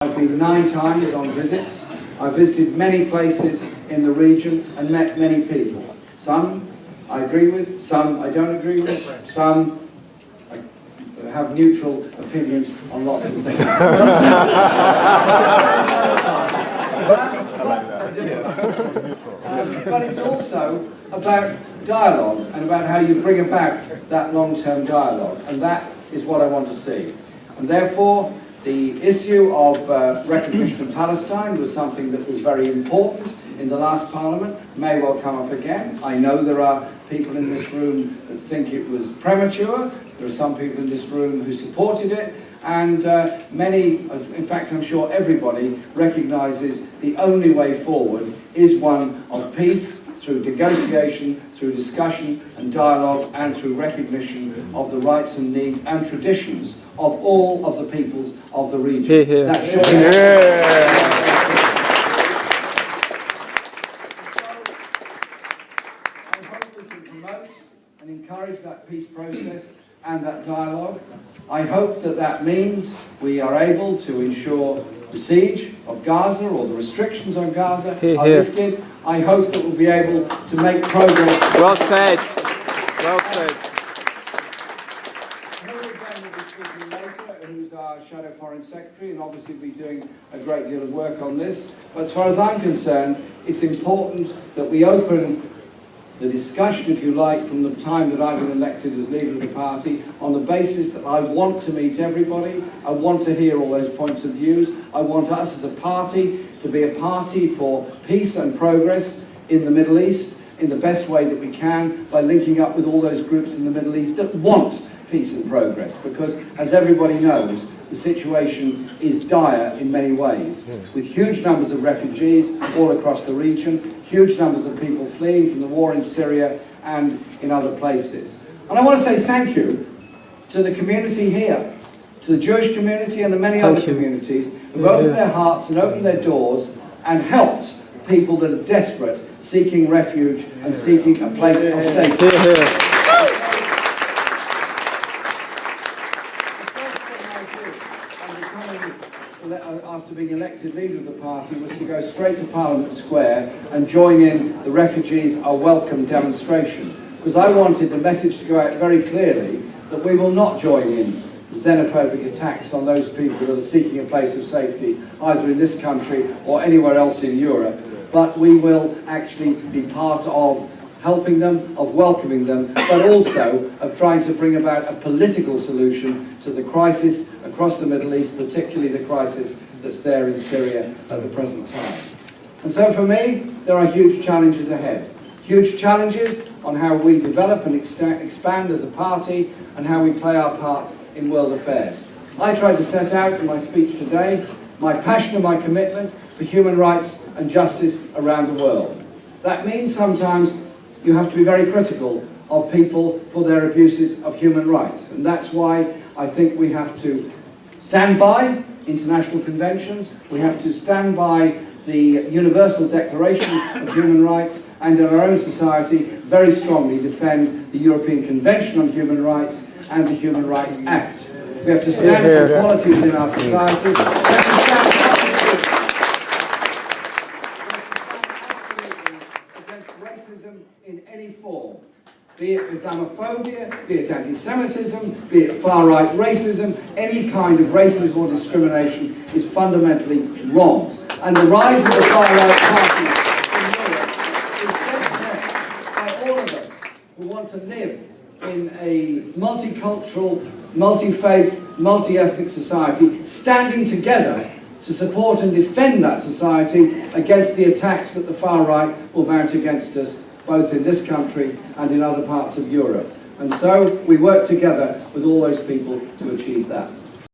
I've been 9 times on visits. I've visited many places in the region and met many people. Some I agree with, some I don't agree with, some I have neutral opinions on lots of things. But it's also about dialogue and about how you bring about that long-term dialogue, and that is what I want to see. And therefore, the issue of recognition of Palestine was something that was very important in the last Parliament, may well come up again. I know there are people in this room that think it was premature. There are some people in this room who supported it, and many, in fact I'm sure everybody, recognises the only way forward is one of peace, through negotiation, through discussion and dialogue, and through recognition of the rights and needs and traditions of all of the peoples of the region. Hear, hear. That should I hope we can promote and encourage that peace process and that dialogue. I hope that that means we are able to ensure the siege of Gaza or the restrictions on Gaza are lifted. I hope that we'll be able to make progress. Well said. Well said. Hilary Benn will be speaking later, who's our Shadow Foreign Secretary, and obviously be doing a great deal of work on this. But as far as I'm concerned, it's important that we open the discussion, if you like, from the time that I've been elected as leader of the party, on the basis that I want to meet everybody, I want to hear all those points of views, I want us as a party to be a party for peace and progress in the Middle East in the best way that we can, by linking up with all those groups in the Middle East that want peace and progress, because as everybody knows, the situation is dire in many ways, with huge numbers of refugees all across the region, huge numbers of people fleeing from the war in Syria and in other places. And I want to say thank you to the community here, to the Jewish community and the many other communities who've opened their hearts and opened their doors and helped people that are desperate, seeking refuge and seeking a place of safety. After being elected leader of the party, was to go straight to Parliament Square and join in the Refugees Are Welcome demonstration, because I wanted the message to go out very clearly that we will not join in xenophobic attacks on those people that are seeking a place of safety, either in this country or anywhere else in Europe, but we will actually be part of helping them, of welcoming them, but also of trying to bring about a political solution to the crisis across the Middle East, particularly the crisis that's there in Syria at the present time. And so for me, there are huge challenges ahead. Huge challenges on how we develop and expand as a party and how we play our part in world affairs. I tried to set out in my speech today my passion and my commitment for human rights and justice around the world. That means sometimes you have to be very critical of people for their abuses of human rights. And that's why I think we have to stand by international conventions, we have to stand by the Universal Declaration of Human Rights, and in our own society very strongly defend the European Convention on Human Rights and the Human Rights Act. We have to stand for equality within our society. We have to stand against racism in any form, be it Islamophobia, be it anti-Semitism, be it far-right racism. Any kind of racism or discrimination is fundamentally wrong. And the rise of the far-right parties in Europe is best met by all of us who want to live in a multicultural, multi-faith, multi-ethnic society, standing together to support and defend that society against the attacks that the far right will mount against us, both in this country and in other parts of Europe. And so we work together with all those people to achieve that.